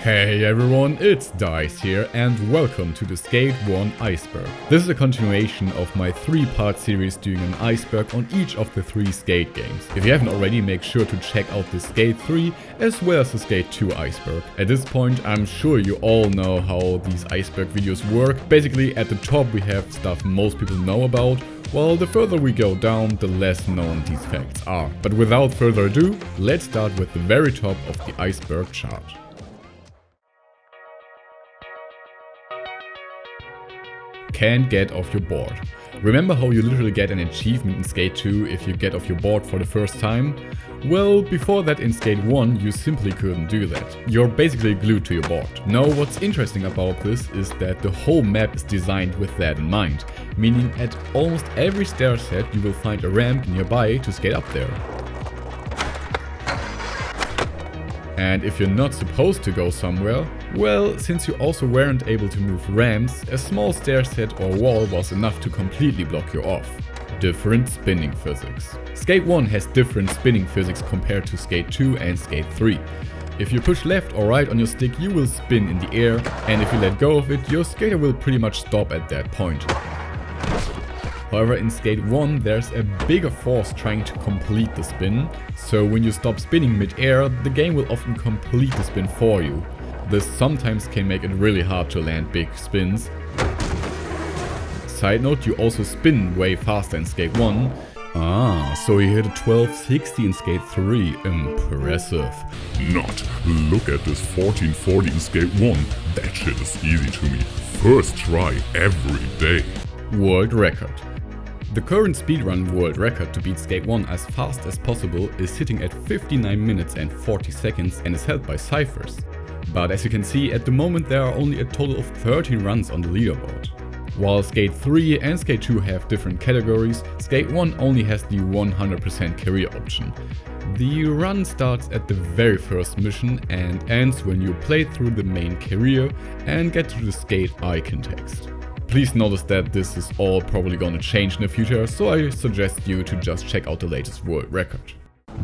Hey everyone, it's DIZE here and welcome to the Skate Iceberg. This is a continuation of my 3-part series doing an iceberg on each of the 3 Skate games. If you haven't already, make sure to check out the Skate 3 as well as the Skate 2 iceberg. At this point, I'm sure you all know how these iceberg videos work. Basically, at the top we have stuff most people know about, while the further we go down, the less known these facts are. But without further ado, let's start with the very top of the iceberg chart. Can't get off your board. Remember how you literally get an achievement in Skate 2 if you get off your board for the first time? Well, before that in Skate 1 you simply couldn't do that. You're basically glued to your board. Now what's interesting about this is that the whole map is designed with that in mind, meaning at almost every stair set you will find a ramp nearby to skate up there. And if you're not supposed to go somewhere, well, since you also weren't able to move ramps, a small stair set or wall was enough to completely block you off. Different spinning physics. Skate 1 has different spinning physics compared to Skate 2 and Skate 3. If you push left or right on your stick, you will spin in the air, and if you let go of it, your skater will pretty much stop at that point. However, in Skate 1 there's a bigger force trying to complete the spin, so when you stop spinning mid-air, the game will often complete the spin for you. This sometimes can make it really hard to land big spins. Side note, you also spin way faster in Skate 1. So you hit a 1260 in Skate 3, impressive. Not. Look at this 1440 in Skate 1, that shit is easy to me. First try every day. World record. The current speedrun world record to beat Skate 1 as fast as possible is sitting at 59 minutes and 40 seconds and is held by Syphrus. But as you can see, at the moment there are only a total of 13 runs on the leaderboard. While Skate 3 and Skate 2 have different categories, Skate 1 only has the 100% career option. The run starts at the very first mission and ends when you play through the main career and get to the skate icon text. Please notice that this is all probably gonna change in the future, so I suggest you to just check out the latest world record.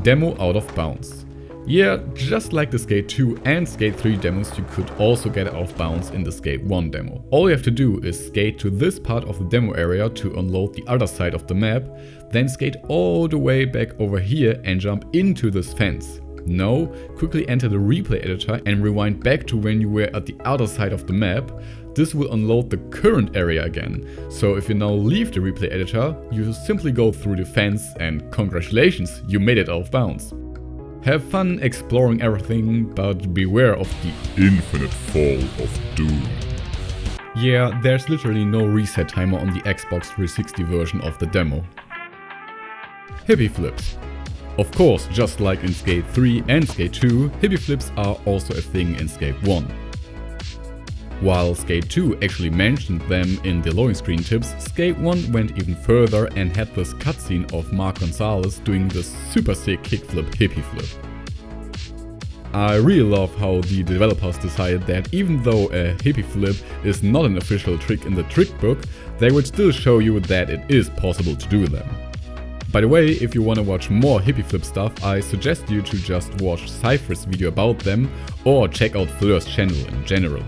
Demo out of bounds. Yeah, just like the Skate 2 and Skate 3 demos, you could also get out of bounds in the Skate 1 demo. All you have to do is skate to this part of the demo area to unload the other side of the map, then skate all the way back over here and jump into this fence. Now, quickly enter the replay editor and rewind back to when you were at the other side of the map. This will unload the current area again, so if you now leave the replay editor, you simply go through the fence and congratulations, you made it out of bounds. Have fun exploring everything, but beware of the infinite fall of doom. Yeah, there's literally no reset timer on the Xbox 360 version of the demo. Hippie flips. Of course, just like in Skate 3 and Skate 2, hippie flips are also a thing in Skate 1. While Skate 2 actually mentioned them in the loading screen tips, Skate 1 went even further and had this cutscene of Mark Gonzalez doing this super sick kickflip hippie flip. I really love how the developers decided that even though a hippie flip is not an official trick in the trick book, they would still show you that it is possible to do them. By the way, if you want to watch more hippie flip stuff, I suggest you to just watch Cypher's video about them or check out Fleurs' channel in general.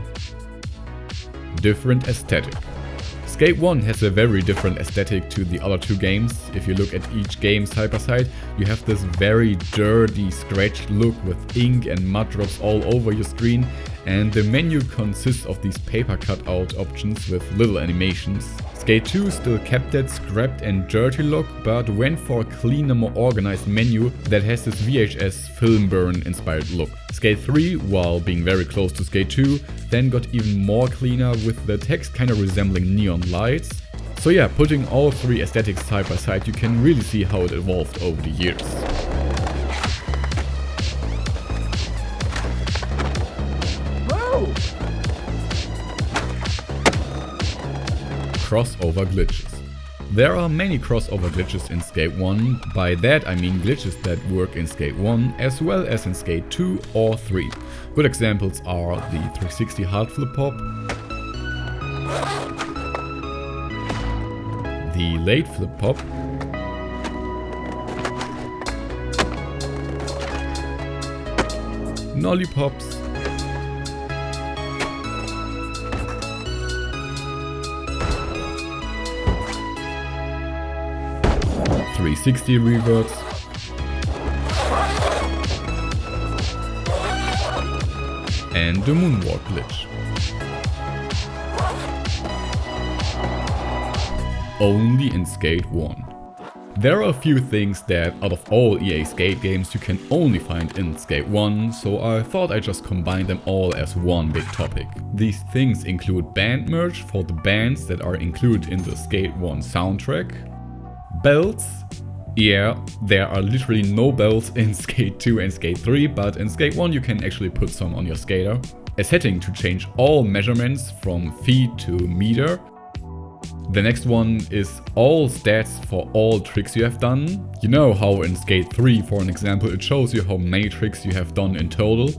Different aesthetic. Skate 1 has a very different aesthetic to the other 2 games. If you look at each game side by side, you have this very dirty, scratched look with ink and mud drops all over your screen, and the menu consists of these paper cutout options with little animations. Skate 2 still kept that scrapped and dirty look, but went for a cleaner, more organized menu that has this VHS film burn inspired look. Skate 3, while being very close to Skate 2, then got even more cleaner with the text kinda resembling neon lights. So yeah, putting all 3 aesthetics side by side, you can really see how it evolved over the years. Crossover glitches. There are many crossover glitches in Skate 1, by that I mean glitches that work in Skate 1 as well as in Skate 2 or 3. Good examples are the 360 hard flip pop, the late flip pop, nollie pops, 360 reverts, and the moonwalk glitch. Only in Skate 1. There are a few things that out of all EA Skate games you can only find in Skate 1, so I thought I'd just combine them all as one big topic. These things include band merch for the bands that are included in the Skate 1 soundtrack, belts. Yeah, there are literally no belts in Skate 2 and Skate 3, but in Skate 1 you can actually put some on your skater. A setting to change all measurements from feet to meter. The next one is all stats for all tricks you have done. You know how in Skate 3, for an example, it shows you how many tricks you have done in total?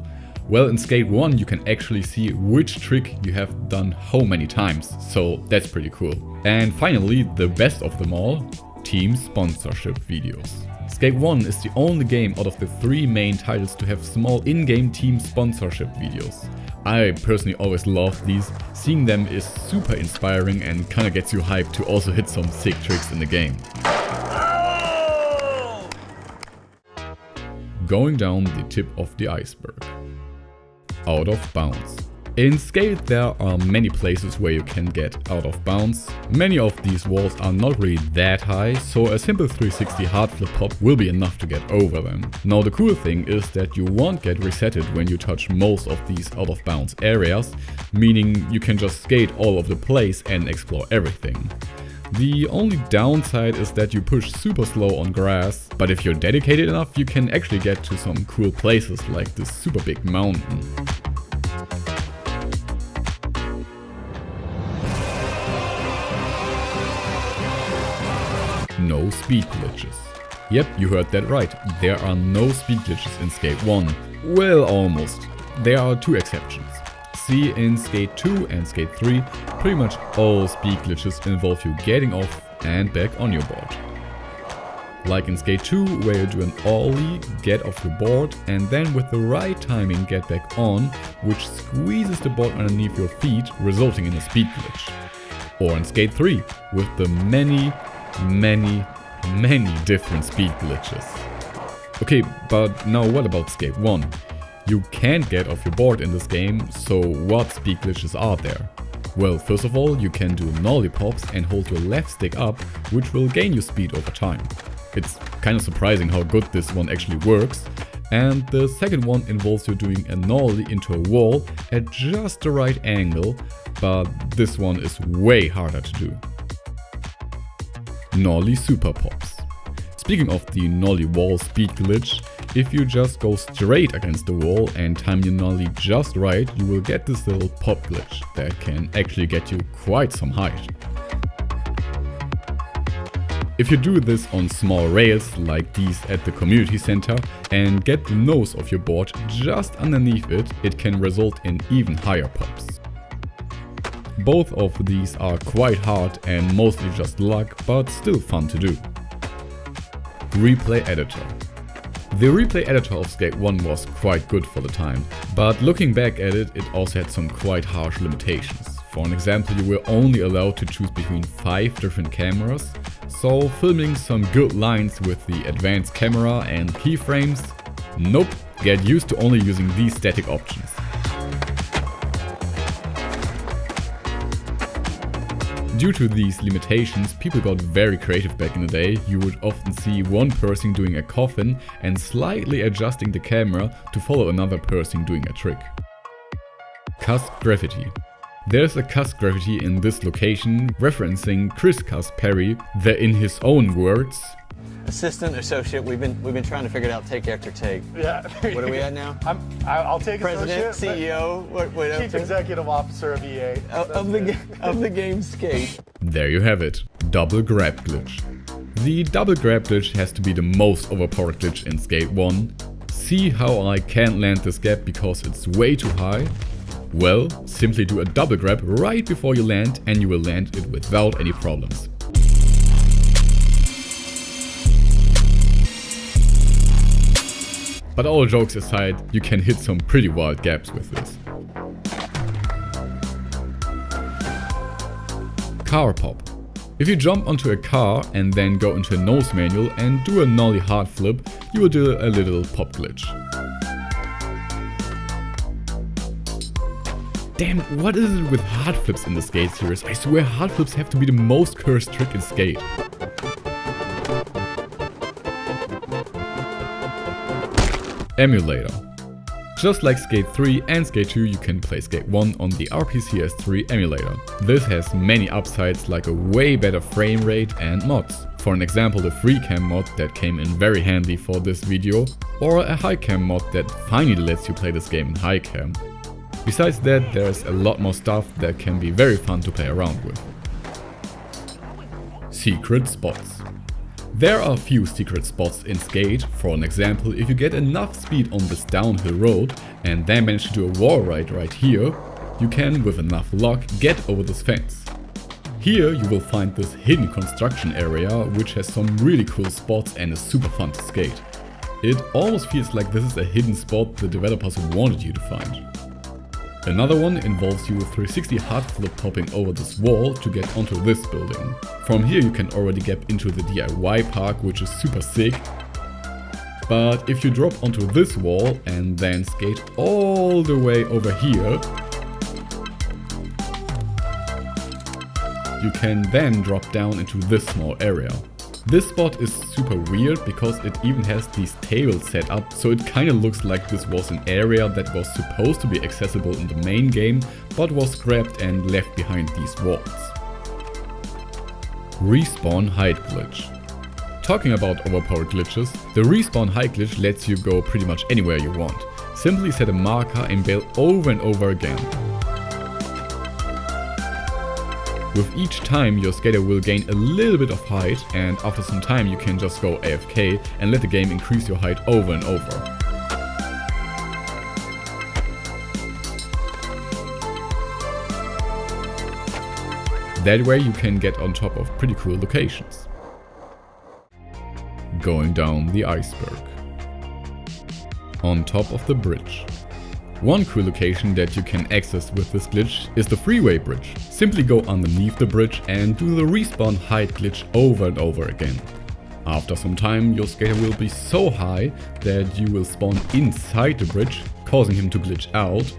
Well, in Skate 1 you can actually see which trick you have done how many times, so that's pretty cool. And finally, the best of them all, team sponsorship videos. Skate 1 is the only game out of the 3 main titles to have small in-game team sponsorship videos. I personally always love these, seeing them is super inspiring and kinda gets you hyped to also hit some sick tricks in the game. Going down the tip of the iceberg. Out of bounds. In Skate there are many places where you can get out of bounds. Many of these walls are not really that high, so a simple 360 hard flip hop will be enough to get over them. Now the cool thing is that you won't get resetted when you touch most of these out of bounds areas, meaning you can just skate all over the place and explore everything. The only downside is that you push super slow on grass, but if you're dedicated enough you can actually get to some cool places like this super big mountain. No speed glitches. Yep, you heard that right. There are no speed glitches in Skate 1. Well, almost. There are 2 exceptions. See, in Skate 2 and Skate 3, pretty much all speed glitches involve you getting off and back on your board. Like in Skate 2, where you do an ollie, get off your board, and then with the right timing get back on, which squeezes the board underneath your feet, resulting in a speed glitch. Or in Skate 3, with the many different speed glitches. Okay, but now what about Skate 1? You can't get off your board in this game, so what speed glitches are there? Well, first of all, you can do nollie pops and hold your left stick up, which will gain you speed over time. It's kind of surprising how good this one actually works. And the second one involves you doing a nollie into a wall at just the right angle, but this one is way harder to do. Nollie super pops. Speaking of the nollie wall speed glitch, if you just go straight against the wall and time your nollie just right, you will get this little pop glitch that can actually get you quite some height. If you do this on small rails like these at the community center and get the nose of your board just underneath it, it can result in even higher pops. Both of these are quite hard and mostly just luck, but still fun to do. Replay editor. The replay editor of Skate 1 was quite good for the time, but looking back at it, it also had some quite harsh limitations. For an example, you were only allowed to choose between 5 different cameras, so filming some good lines with the advanced camera and keyframes, nope, get used to only using these static options. Due to these limitations, people got very creative back in the day. You would often see one person doing a coffin and slightly adjusting the camera to follow another person doing a trick. Cuss graffiti. There's a cuss graffiti in this location referencing Chris Cuss Perry, that in his own words, assistant, associate, we've been trying to figure it out take after take. Yeah. What are we at now? I'll take President, associate, CEO, what Chief Executive Officer of EA. of the game Skate. There you have it, double grab glitch. The double grab glitch has to be the most overpowered glitch in Skate 1. See how I can't land this gap because it's way too high? Well, simply do a double grab right before you land and you will land it without any problems. But all jokes aside, you can hit some pretty wild gaps with this. Car pop. If you jump onto a car and then go into a nose manual and do a nollie hard flip, you will do a little pop glitch. Damn, what is it with hard flips in the Skate series? I swear hard flips have to be the most cursed trick in Skate. Emulator. Just like Skate 3 and Skate 2, you can play Skate 1 on the RPCS3 emulator. This has many upsides like a way better frame rate and mods. For an example, the FreeCam mod that came in very handy for this video, or a HighCam mod that finally lets you play this game in HighCam. Besides that, there's a lot more stuff that can be very fun to play around with. Secret spots. There are a few secret spots in Skate. For an example, if you get enough speed on this downhill road and then manage to do a wall ride right here, you can, with enough luck, get over this fence. Here you will find this hidden construction area, which has some really cool spots and is super fun to skate. It almost feels like this is a hidden spot the developers wanted you to find. Another one involves you 360 hard flip hopping over this wall to get onto this building. From here you can already get into the DIY park, which is super sick. But if you drop onto this wall and then skate all the way over here, you can then drop down into this small area. This spot is super weird because it even has these tables set up, so it kinda looks like this was an area that was supposed to be accessible in the main game, but was scrapped and left behind these walls. Respawn height glitch. Talking about overpowered glitches, the respawn height glitch lets you go pretty much anywhere you want. Simply set a marker and bail over and over again. With each time your skater will gain a little bit of height, and after some time you can just go AFK and let the game increase your height over and over. That way you can get on top of pretty cool locations. Going down the iceberg. On top of the bridge. One cool location that you can access with this glitch is the freeway bridge. Simply go underneath the bridge and do the respawn height glitch over and over again. After some time your skater will be so high that you will spawn inside the bridge, causing him to glitch out,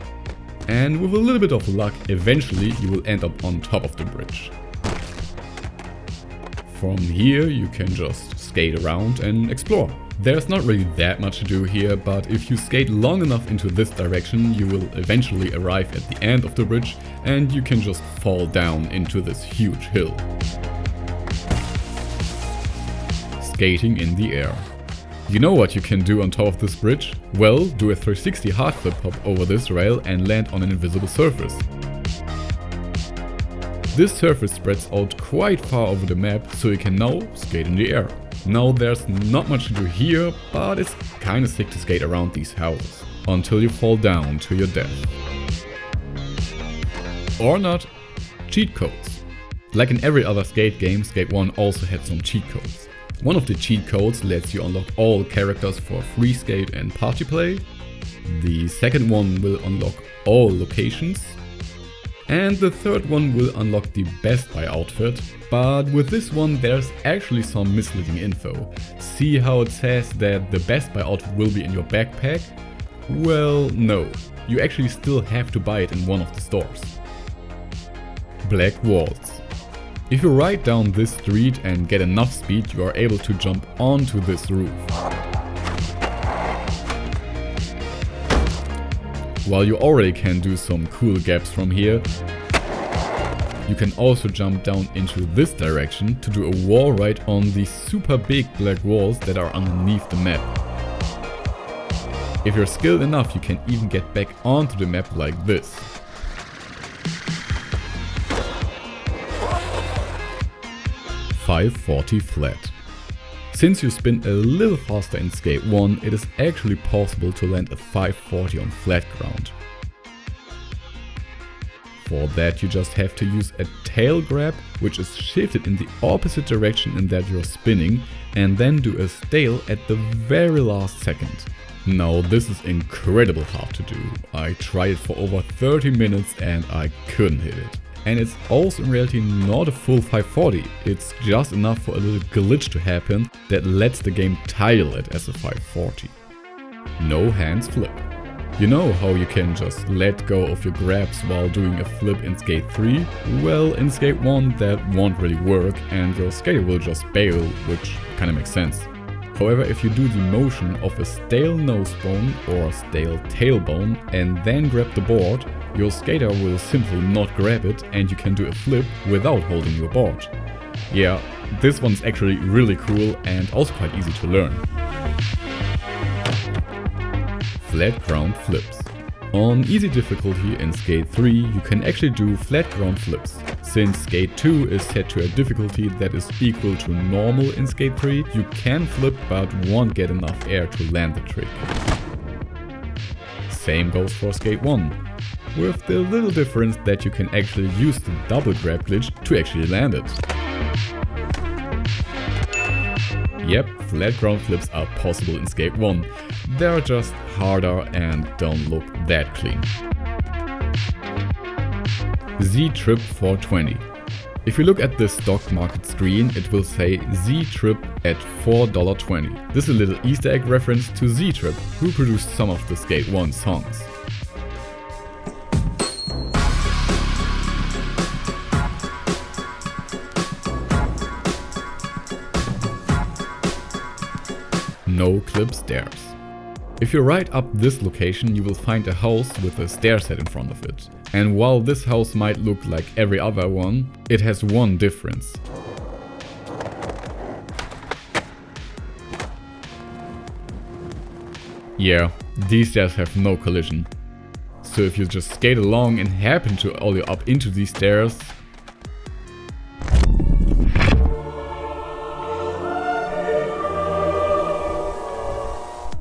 and with a little bit of luck eventually you will end up on top of the bridge. From here you can just skate around and explore. There's not really that much to do here, but if you skate long enough into this direction, you will eventually arrive at the end of the bridge and you can just fall down into this huge hill. Skating in the air. You know what you can do on top of this bridge? Well, do a 360 hard flip hop over this rail and land on an invisible surface. This surface spreads out quite far over the map, so you can now skate in the air. Now there's not much to do here, but it's kinda sick to skate around these houses, until you fall down to your death. Or not. Cheat codes. Like in every other Skate game, Skate 1 also had some cheat codes. One of the cheat codes lets you unlock all characters for free skate and party play. The second one will unlock all locations. And the third one will unlock the Best Buy outfit, but with this one there's actually some misleading info. See how it says that the Best Buy outfit will be in your backpack? Well, no. You actually still have to buy it in one of the stores. Black walls. If you ride down this street and get enough speed, you are able to jump onto this roof. While you already can do some cool gaps from here, you can also jump down into this direction to do a wall ride on these super big black walls that are underneath the map. If you're skilled enough, you can even get back onto the map like this. .540 flat. Since you spin a little faster in Skate 1, it is actually possible to land a 540 on flat ground. For that you just have to use a tail grab, which is shifted in the opposite direction in that you're spinning, and then do a stale at the very last second. Now this is incredibly hard to do. I tried it for over 30 minutes and I couldn't hit it. And it's also in reality not a full 540, it's just enough for a little glitch to happen that lets the game title it as a 540. No hands flip. You know how you can just let go of your grabs while doing a flip in Skate 3? Well, in Skate 1 that won't really work and your skater will just bail, which kinda makes sense. However, if you do the motion of a stale nose bone or stale tailbone and then grab the board, your skater will simply not grab it and you can do a flip without holding your board. Yeah, this one's actually really cool and also quite easy to learn. Flat ground flips. On easy difficulty in Skate 3 you can actually do flat ground flips. Since Skate 2 is set to a difficulty that is equal to normal in Skate 3, you can flip but won't get enough air to land the trick. Same goes for Skate 1, with the little difference that you can actually use the double grab glitch to actually land it. Yep, flat ground flips are possible in Skate 1. They're just harder and don't look that clean. Z-Trip 420. If you look at the stock market screen, it will say Z-Trip at $4.20. This is a little Easter egg reference to Z-Trip, who produced some of the Skate 1 songs. No clip stairs. If you ride up this location, you will find a house with a stair set in front of it. And while this house might look like every other one, it has one difference. Yeah, these stairs have no collision. So if you just skate along and happen to ollie up into these stairs,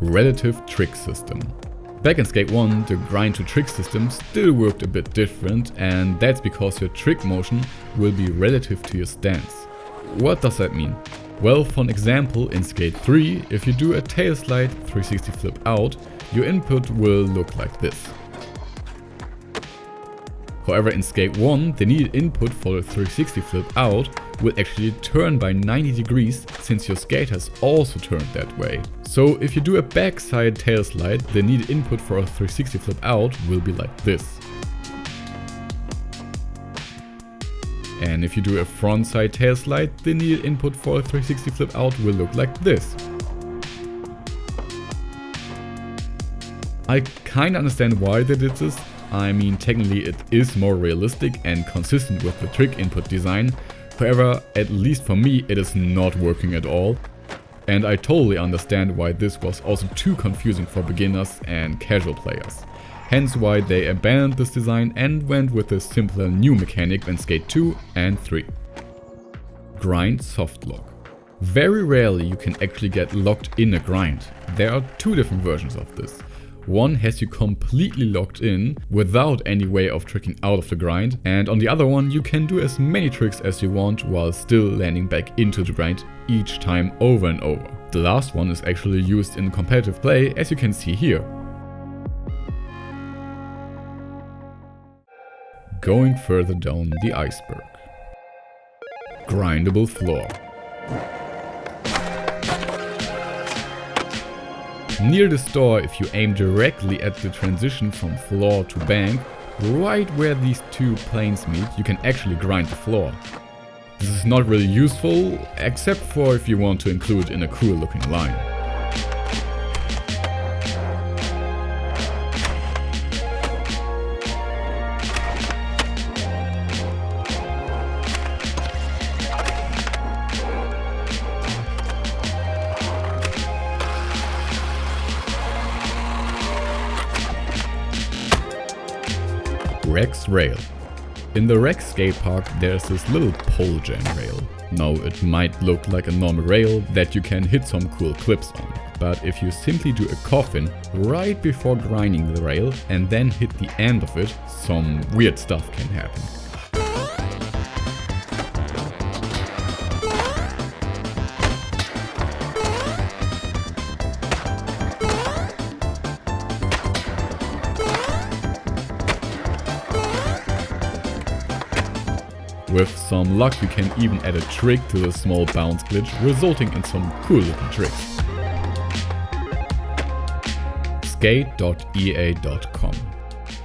relative trick system. Back in Skate 1, the grind to trick system still worked a bit different, and that's because your trick motion will be relative to your stance. What does that mean? Well, for an example, in Skate 3, if you do a tail slide 360 flip out, your input will look like this. However, in Skate 1, the needed input for the 360 flip out will actually turn by 90 degrees since your skate has also turned that way. So if you do a backside tail slide, the needed input for a 360 flip out will be like this. And if you do a frontside tail slide, the needed input for a 360 flip out will look like this. I kinda understand why they did this. I mean, technically it is more realistic and consistent with the trick input design. However, at least for me, it is not working at all. And I totally understand why this was also too confusing for beginners and casual players. Hence why they abandoned this design and went with a simpler new mechanic in Skate 2 and 3. Grind soft lock. Very rarely you can actually get locked in a grind. There are two different versions of this. One has you completely locked in without any way of tricking out of the grind, and on the other one you can do as many tricks as you want while still landing back into the grind each time over and over. The last one is actually used in competitive play, as you can see here. Going further down the iceberg. Grindable floor. Near the store, if you aim directly at the transition from floor to bank, right where these two planes meet, you can actually grind the floor. This is not really useful, except for if you want to include in a cool looking line. Rex Rail. In the Rex skate park there's this little pole jam rail. Now it might look like a normal rail that you can hit some cool clips on, but if you simply do a coffin right before grinding the rail and then hit the end of it, some weird stuff can happen. With some luck you can even add a trick to the small bounce glitch, resulting in some cool looking tricks. Skate.ea.com.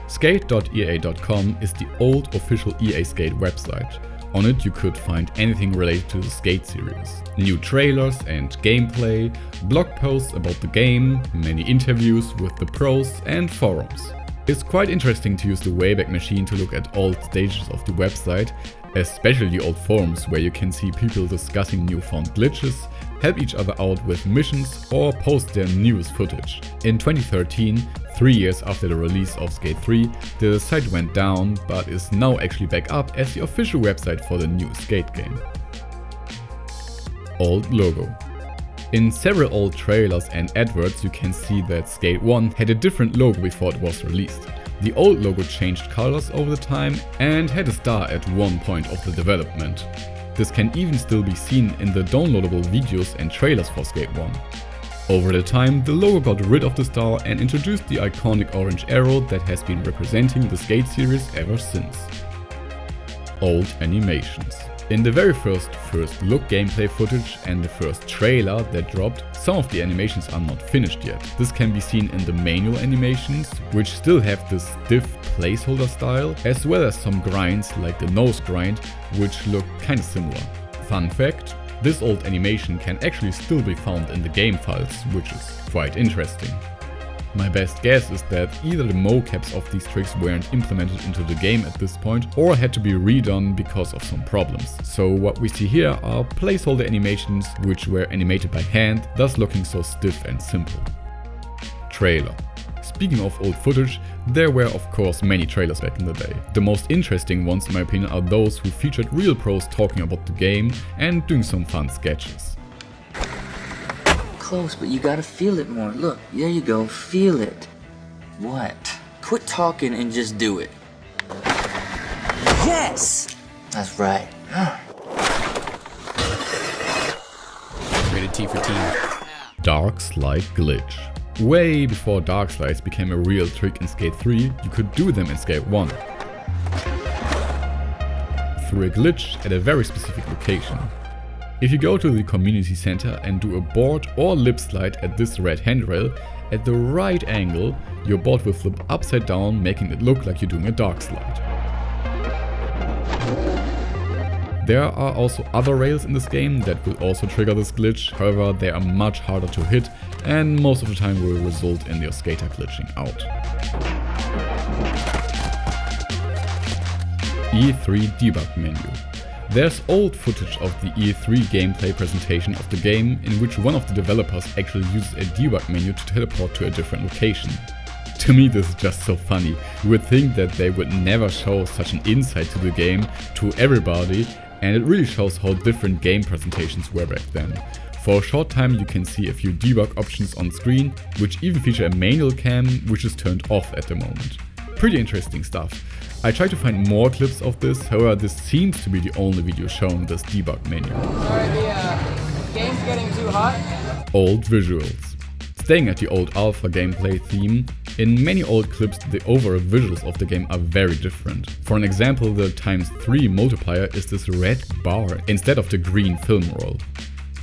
Skate.ea.com is the old official EA Skate website. On it you could find anything related to the Skate series. New trailers and gameplay, blog posts about the game, many interviews with the pros and forums. It's quite interesting to use the Wayback Machine to look at all stages of the website, especially old forums where you can see people discussing newfound glitches, help each other out with missions or post their newest footage. In 2013, 3 years after the release of Skate 3, the site went down but is now actually back up as the official website for the new Skate game. Old logo. In several old trailers and adverts you can see that Skate 1 had a different logo before it was released. The old logo changed colors over the time and had a star at one point of the development. This can even still be seen in the downloadable videos and trailers for Skate 1. Over the time, the logo got rid of the star and introduced the iconic orange arrow that has been representing the Skate series ever since. Old animations. In the very first look gameplay footage and the first trailer that dropped, some of the animations are not finished yet. This can be seen in the manual animations, which still have this stiff placeholder style, as well as some grinds like the nose grind, which look kinda similar. Fun fact, this old animation can actually still be found in the game files, which is quite interesting. My best guess is that either the mocaps of these tricks weren't implemented into the game at this point or had to be redone because of some problems. So what we see here are placeholder animations which were animated by hand, thus looking so stiff and simple. Trailer. Speaking of old footage, there were of course many trailers back in the day. The most interesting ones in my opinion are those who featured real pros talking about the game and doing some fun sketches. Close, but you gotta feel it more. Look, there you go, feel it. What? Quit talking and just do it. Yes! That's right. Rated T for teen. Dark Slide Glitch. Way before dark slides became a real trick in Skate 3, you could do them in Skate 1. Through a glitch at a very specific location. If you go to the community center and do a board or lip slide at this red handrail, at the right angle, your board will flip upside down, making it look like you're doing a dark slide. There are also other rails in this game that will also trigger this glitch, however they are much harder to hit and most of the time will result in your skater glitching out. E3 debug menu. There's old footage of the E3 gameplay presentation of the game in which one of the developers actually uses a debug menu to teleport to a different location. To me this is just so funny. You would think that they would never show such an insight to the game to everybody, and it really shows how different game presentations were back then. For a short time you can see a few debug options on screen, which even feature a manual cam which is turned off at the moment. Pretty interesting stuff. I tried to find more clips of this, however this seems to be the only video showing this debug menu. Sorry, the game's getting too hot. Old visuals. Staying at the old alpha gameplay theme, in many old clips the overall visuals of the game are very different. For an example, the ×3 multiplier is this red bar instead of the green film roll.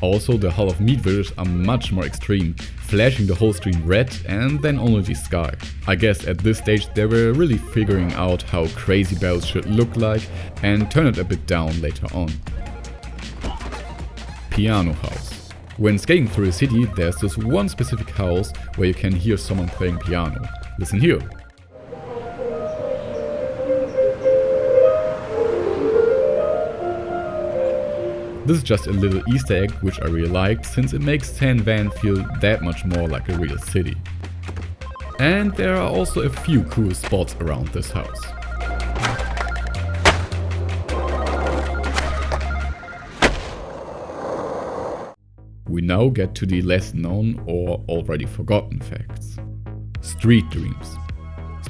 Also the Hall of Meat visuals are much more extreme, flashing the whole screen red and then only the sky. I guess at this stage they were really figuring out how crazy bells should look like and turn it a bit down later on. Piano house. When skating through a city there's this one specific house where you can hear someone playing piano. Listen here. This is just a little Easter egg which I really liked since it makes San Van feel that much more like a real city. And there are also a few cool spots around this house. We now get to the less known or already forgotten facts. Street Dreams.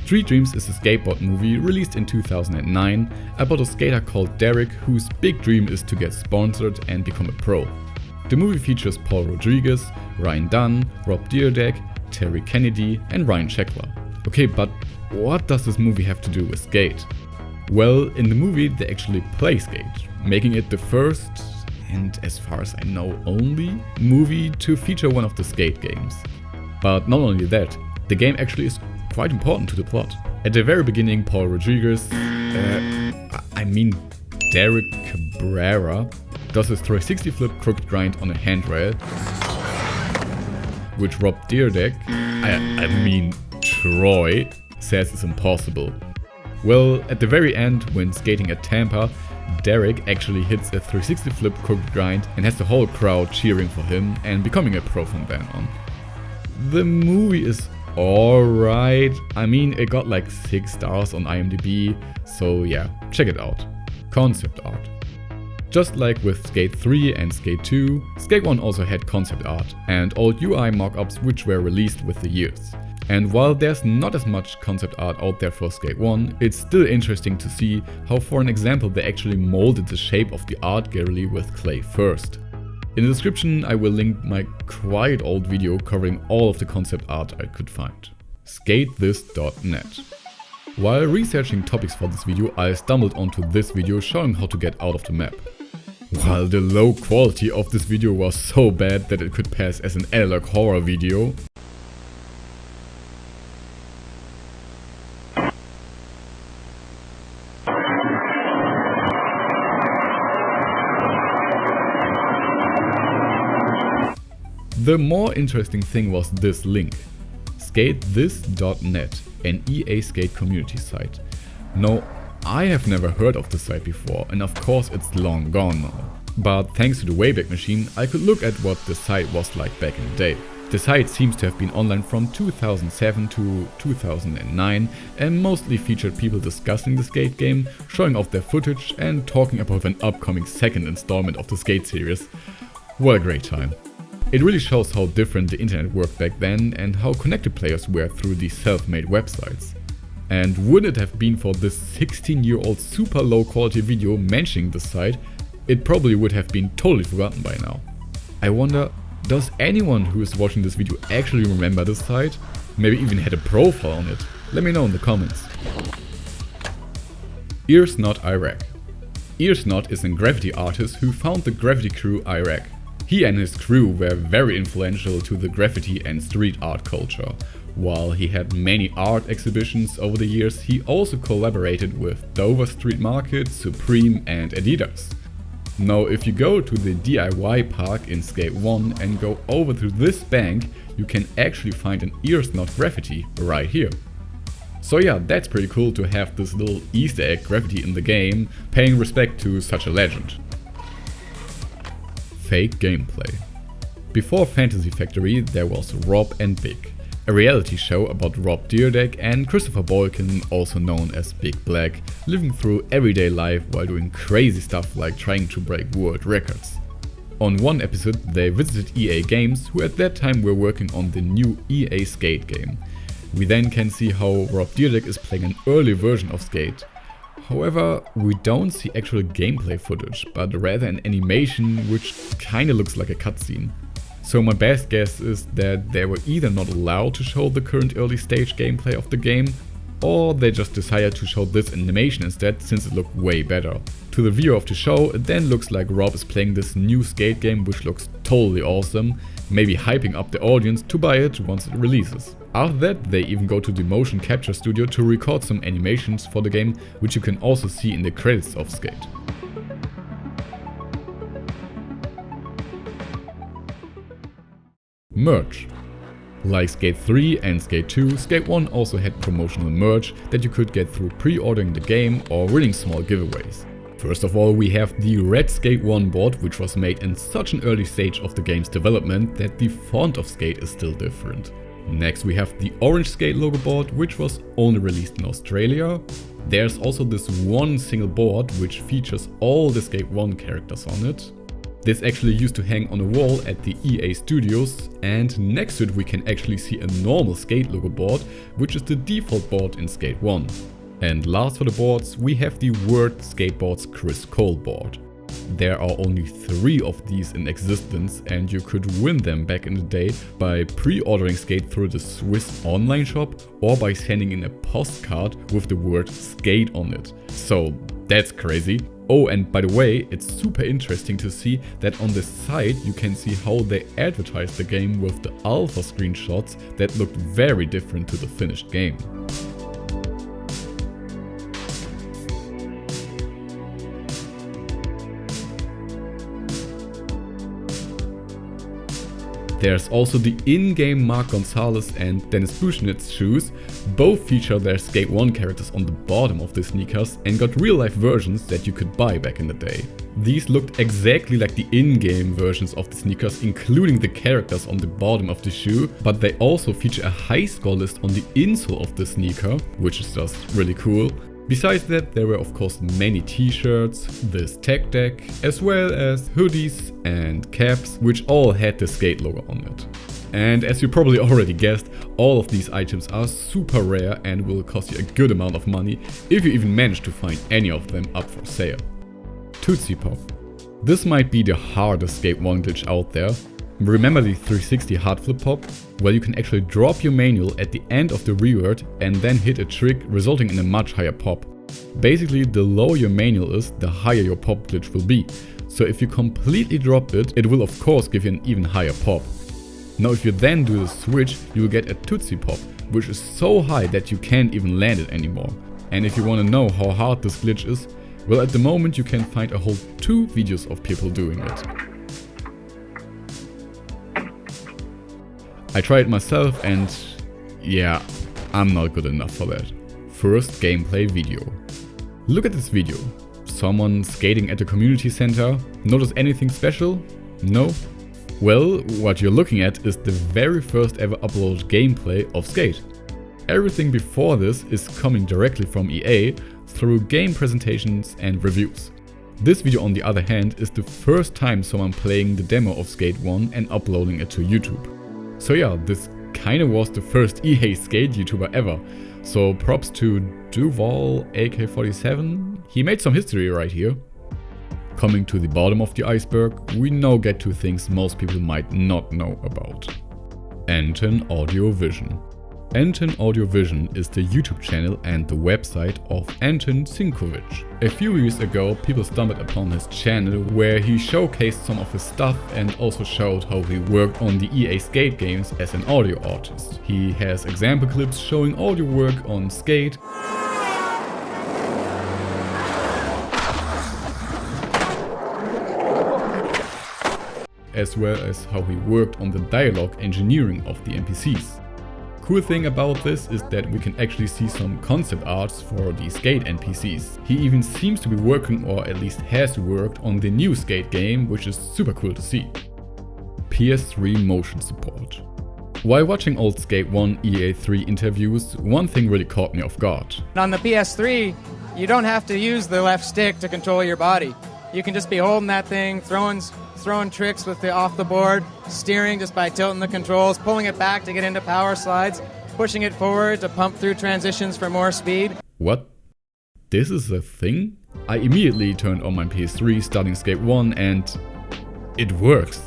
Street Dreams is a skateboard movie released in 2009 about a skater called Derek whose big dream is to get sponsored and become a pro. The movie features Paul Rodriguez, Ryan Dunn, Rob Dyrdek, Terry Kennedy and Ryan Sheckler. Okay, but what does this movie have to do with skate? Well, in the movie they actually play Skate, making it the first, and as far as I know only, movie to feature one of the Skate games. But not only that, the game actually is quite important to the plot. At the very beginning, Paul Rodriguez, Derek Cabrera, does his 360 flip crooked grind on a handrail, which Rob Dyrdek, Troy, says is impossible. Well, at the very end, when skating at Tampa, Derek actually hits a 360 flip crooked grind and has the whole crowd cheering for him and becoming a pro from then on. The movie is alright. I mean, it got like 6 stars on IMDb, so yeah, check it out. Concept art. Just like with Skate 3 and Skate 2, Skate 1 also had concept art and old UI mockups which were released with the years. And while there's not as much concept art out there for Skate 1, it's still interesting to see how, for an example, they actually molded the shape of the art gallery with clay first. In the description I will link my quite old video covering all of the concept art I could find. Skatethisnet. While researching topics for this video, I stumbled onto this video showing how to get out of the map. While the low quality of this video was so bad that it could pass as an L.U.X horror video, the more interesting thing was this link, Skatethisnet, an EA Skate community site. Now, I have never heard of this site before, and of course it's long gone now. But thanks to the Wayback Machine, I could look at what the site was like back in the day. The site seems to have been online from 2007 to 2009 and mostly featured people discussing the Skate game, showing off their footage and talking about an upcoming second installment of the Skate series. What a great time. It really shows how different the internet worked back then and how connected players were through these self-made websites. And wouldn't it have been for this 16-year-old super low quality video mentioning the site, it probably would have been totally forgotten by now. I wonder, does anyone who is watching this video actually remember this site? Maybe even had a profile on it? Let me know in the comments. Earsnot Iraq. Earsnot is a graffiti artist who found the graffiti crew Iraq. He and his crew were very influential to the graffiti and street art culture. While he had many art exhibitions over the years, he also collaborated with Dover Street Market, Supreme and Adidas. Now if you go to the DIY park in Skate 1 and go over to this bank, you can actually find an Earsnot graffiti right here. So yeah, that's pretty cool to have this little Easter egg graffiti in the game, paying respect to such a legend. Fake gameplay. Before Fantasy Factory there was Rob and Big, a reality show about Rob Dyrdek and Christopher Boykin, also known as Big Black, living through everyday life while doing crazy stuff like trying to break world records. On one episode they visited EA Games, who at that time were working on the new EA Skate game. We then can see how Rob Dyrdek is playing an early version of Skate. However, we don't see actual gameplay footage, but rather an animation which kinda looks like a cutscene. So my best guess is that they were either not allowed to show the current early stage gameplay of the game, or they just decided to show this animation instead since it looked way better. To the viewer of the show, it then looks like Rob is playing this new Skate game which looks totally awesome, maybe hyping up the audience to buy it once it releases. After that they even go to the motion capture studio to record some animations for the game, which you can also see in the credits of Skate. Merch. Like Skate 3 and Skate 2, Skate 1 also had promotional merch that you could get through pre-ordering the game or winning small giveaways. First of all, we have the red Skate 1 board, which was made in such an early stage of the game's development that the font of Skate is still different. Next we have the orange Skate logo board, which was only released in Australia. There's also this one single board which features all the Skate 1 characters on it. This actually used to hang on a wall at the EA studios, and next to it we can actually see a normal Skate logo board, which is the default board in Skate 1. And last for the boards, we have the Word Skateboards Chris Cole board. there are only 3 of these in existence, and you could win them back in the day by pre-ordering Skate through the Swiss online shop or by sending in a postcard with the word Skate on it. So that's crazy. Oh, and by the way, it's super interesting to see that on the side you can see how they advertise the game with the alpha screenshots that look very different to the finished game. There's also the in-game Mark Gonzalez and Dennis Buchnitz shoes. Both feature their Skate 1 characters on the bottom of the sneakers and got real-life versions that you could buy back in the day. These looked exactly like the in-game versions of the sneakers, including the characters on the bottom of the shoe, but they also feature a high score list on the insole of the sneaker, which is just really cool. Besides that, there were of course many t-shirts, this tech deck, as well as hoodies and caps, which all had the Skate logo on it. And as you probably already guessed, all of these items are super rare and will cost you a good amount of money if you even manage to find any of them up for sale. Tootsie Pop. This might be the hardest Skate 1 glitch out there. Remember the 360 hard flip pop? Well, you can actually drop your manual at the end of the reward and then hit a trick, resulting in a much higher pop. Basically, the lower your manual is, the higher your pop glitch will be. So if you completely drop it, it will of course give you an even higher pop. Now if you then do the switch, you will get a Tootsie Pop, which is so high that you can't even land it anymore. And if you want to know how hard this glitch is, well, at the moment you can find a whole 2 videos of people doing it. I tried it myself and yeah, I'm not good enough for that. First gameplay video. Look at this video. Someone skating at a community center. Notice anything special? No? Well, what you're looking at is the very first ever uploaded gameplay of Skate. Everything before this is coming directly from EA through game presentations and reviews. This video on the other hand is the first time someone playing the demo of Skate 1 and uploading it to YouTube. So yeah, this kinda was the first EA Skate YouTuber ever. So props to Duval AK47, he made some history right here. Coming to the bottom of the iceberg, we now get to things most people might not know about. Anton Audio Vision. Anton Audio Vision is the YouTube channel and the website of Anton Sinkovic. A few years ago, people stumbled upon his channel where he showcased some of his stuff and also showed how he worked on the EA Skate games as an audio artist. He has example clips showing audio work on Skate, as well as how he worked on the dialogue engineering of the NPCs. Cool thing about this is that we can actually see some concept arts for the Skate NPCs. He even seems to be working, or at least has worked, on the new Skate game, which is super cool to see. PS3 Motion support. While watching old Skate 1 EA3 interviews, one thing really caught me off guard. On the PS3, you don't have to use the left stick to control your body. You can just be holding that thing, throwing tricks with the off the board, steering just by tilting the controls, pulling it back to get into power slides, pushing it forward to pump through transitions for more speed. What? This is a thing? I immediately turned on my PS3 starting Skate 1 and it works.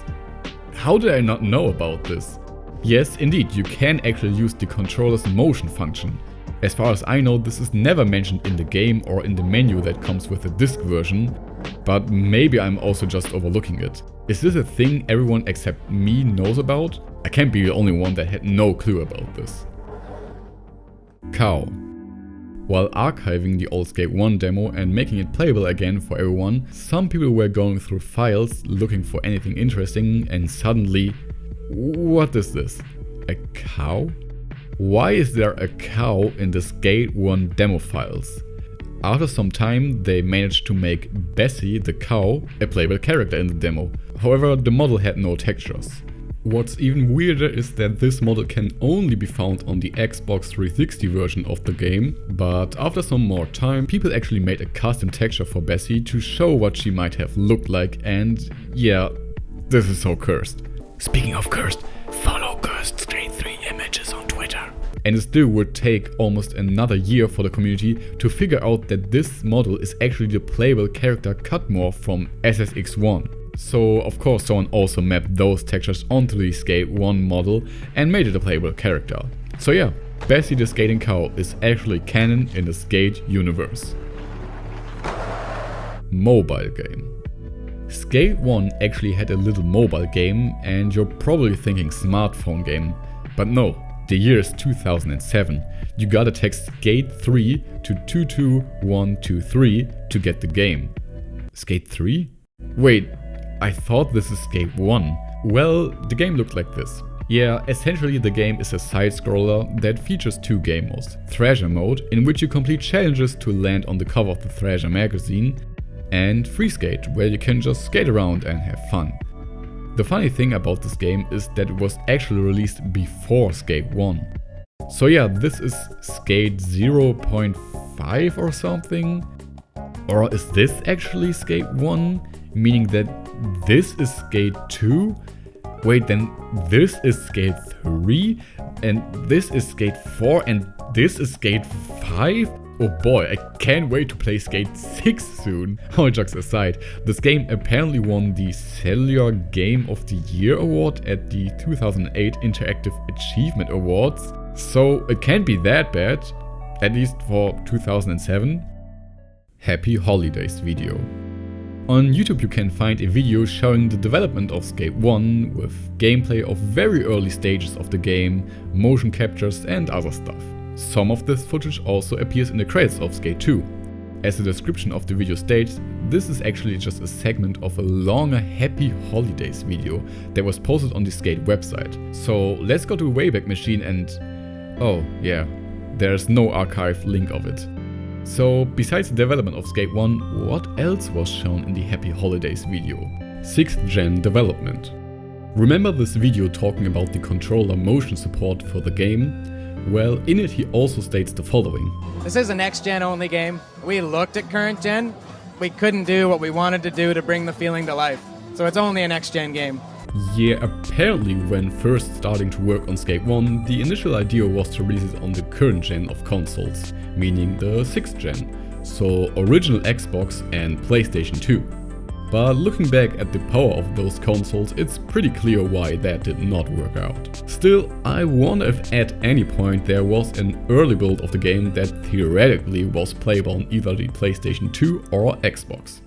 How did I not know about this? Yes, indeed, you can actually use the controller's motion function. As far as I know, this is never mentioned in the game or in the menu that comes with the disc version, but maybe I'm also just overlooking it. Is this a thing everyone except me knows about? I can't be the only one that had no clue about this. Cow. While archiving the old Skate 1 demo and making it playable again for everyone, some people were going through files looking for anything interesting and suddenly... What is this? A cow? Why is there a cow in the Skate 1 demo files? After some time, they managed to make Bessie the Cow a playable character in the demo. However, the model had no textures. What's even weirder is that this model can only be found on the Xbox 360 version of the game, but after some more time, people actually made a custom texture for Bessie to show what she might have looked like, and yeah, this is so cursed. Speaking of cursed, follow Cursed Skate 3 Images on Twitter. and it still would take almost another year for the community to figure out that this model is actually the playable character cut morph from SSX1. So of course someone also mapped those textures onto the Skate 1 model and made it a playable character. So yeah, Bessie the Skating Cow is actually canon in the Skate universe. Mobile game. Skate 1 actually had a little mobile game, and you're probably thinking smartphone game, but no, the year is 2007. You gotta text Skate 3 to 22123 to get the game. Skate 3? Wait, I thought this is Skate 1. Well, the game looked like this. Yeah, essentially the game is a side-scroller that features two game modes. Thrasher mode, in which you complete challenges to land on the cover of the Thrasher magazine, and Free Skate, where you can just skate around and have fun. The funny thing about this game is that it was actually released before Skate 1. So yeah, this is Skate 0.5 or something? Or is this actually Skate 1? Meaning that this is Skate 2? Wait, then this is Skate 3? And this is Skate 4? And this is Skate 5? Oh boy, I can't wait to play Skate 6 soon. All jokes aside, this game apparently won the Cellular Game of the Year award at the 2008 Interactive Achievement Awards. So it can't be that bad, at least for 2007. Happy Holidays video. On YouTube you can find a video showing the development of Skate 1 with gameplay of very early stages of the game, motion captures and other stuff. Some of this footage also appears in the credits of Skate 2. As the description of the video states, this is actually just a segment of a longer Happy Holidays video that was posted on the Skate website. So let's go to Wayback Machine and... oh yeah, there's no archive link of it. So besides the development of Skate 1, what else was shown in the Happy Holidays video? 6th gen development. Remember this video talking about the controller motion support for the game? Well, in it he also states the following. This is a next-gen only game. We looked at current gen. We couldn't do what we wanted to do to bring the feeling to life. So it's only a next-gen game. Yeah, apparently when first starting to work on Skate 1, the initial idea was to release it on the current gen of consoles, meaning the 6th gen, so original Xbox and PlayStation 2. But looking back at the power of those consoles, it's pretty clear why that did not work out. Still, I wonder if at any point there was an early build of the game that theoretically was playable on either the PlayStation 2 or Xbox.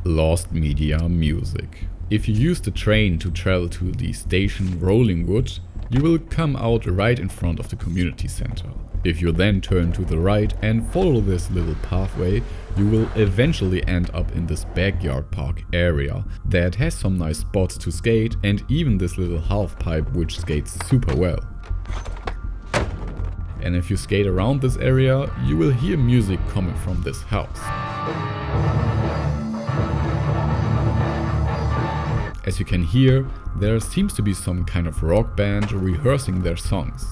Lost media music. If you use the train to travel to the station Rollingwood, you will come out right in front of the community center. If you then turn to the right and follow this little pathway, you will eventually end up in this backyard park area that has some nice spots to skate and even this little half pipe which skates super well. And if you skate around this area, you will hear music coming from this house. As you can hear, there seems to be some kind of rock band rehearsing their songs.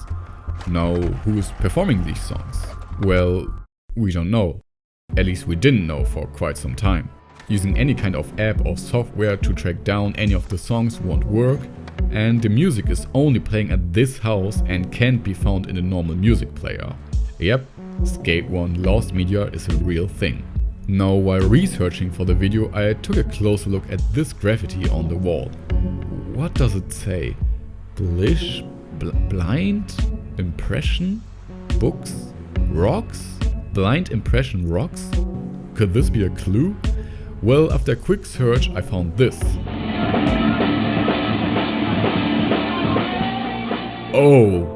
Now, who is performing these songs? Well, we don't know. At least we didn't know for quite some time. Using any kind of app or software to track down any of the songs won't work, and the music is only playing at this house and can't be found in a normal music player. Yep, Skate 1 Lost Media is a real thing. Now, while researching for the video, I took a closer look at this graffiti on the wall. What does it say? Blish? Blind? Impression? Books? Rocks? Blind impression rocks? Could this be a clue? Well, after a quick search I found this. Oh,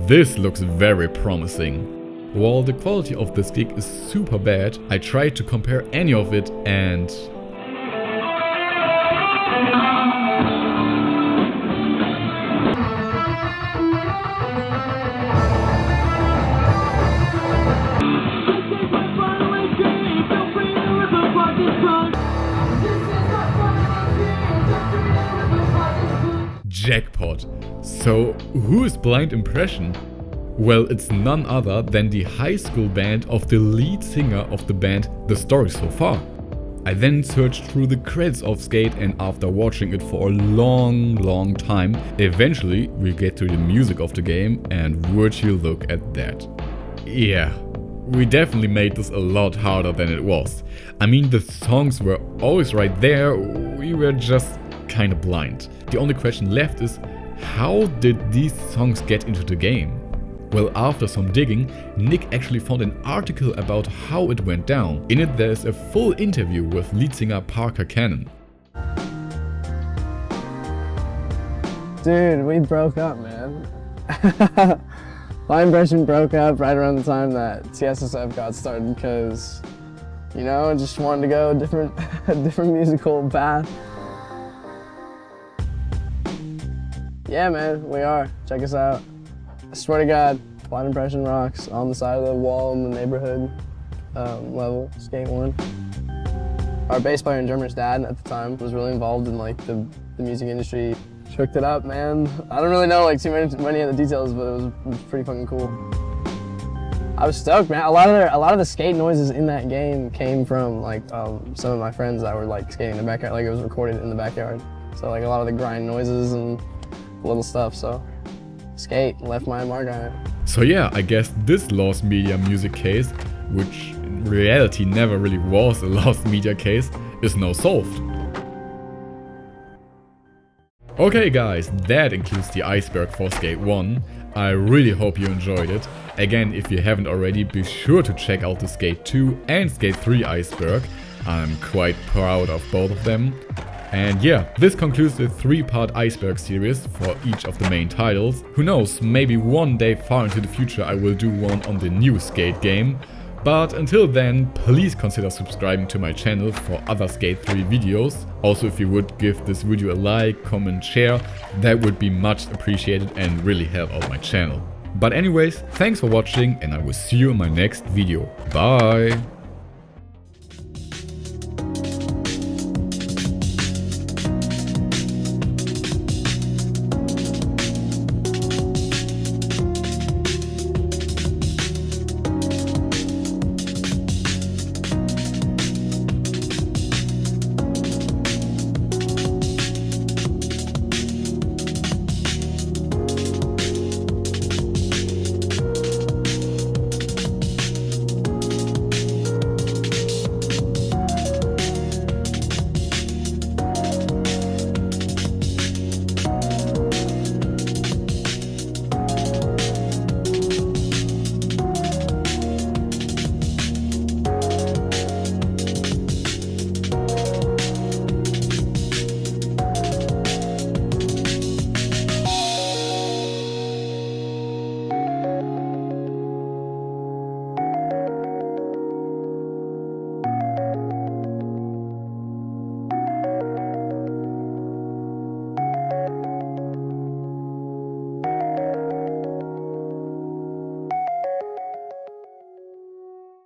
this looks very promising. While the quality of this gig is super bad, I tried to compare any of it and... jackpot. So, who is Blind Impression? Well, it's none other than the high school band of the lead singer of the band The Story So Far. I then searched through the credits of Skate, and after watching it for a long time, eventually we get to the music of the game, and would you look at that. Yeah, we definitely made this a lot harder than it was. I mean, the songs were always right there, we were just kinda blind. The only question left is, how did these songs get into the game? Well, after some digging, Nick actually found an article about how it went down. In it there's a full interview with lead singer Parker Cannon. Dude, we broke up, man. My impression broke up right around the time that TSSF got started because, you know, just wanted to go a different musical path. Yeah, man, we are. Check us out. I swear to God, Blind Impression rocks on the side of the wall in the neighborhood level, Skate 1. Our bass player and drummer's dad at the time was really involved in like the music industry. Hooked it up, man. I don't really know like too many of the details, but it was pretty fucking cool. I was stoked, man. A lot of the skate noises in that game came from like some of my friends that were like skating in the backyard, like it was recorded in the backyard. So like a lot of the grind noises and little stuff, so Skate left my mark on it. So yeah, I guess this lost media music case, which in reality never really was a lost media case, is now solved. Okay guys, that includes the iceberg for Skate 1. I really hope you enjoyed it. Again, if you haven't already, be sure to check out the Skate 2 and Skate 3 iceberg. I'm quite proud of both of them. And yeah, this concludes the 3-part iceberg series for each of the main titles. Who knows, maybe one day far into the future I will do one on the new Skate game. But until then, please consider subscribing to my channel for other Skate 3 videos. Also, if you would give this video a like, comment, share, that would be much appreciated and really help out my channel. But anyways, thanks for watching and I will see you in my next video. Bye!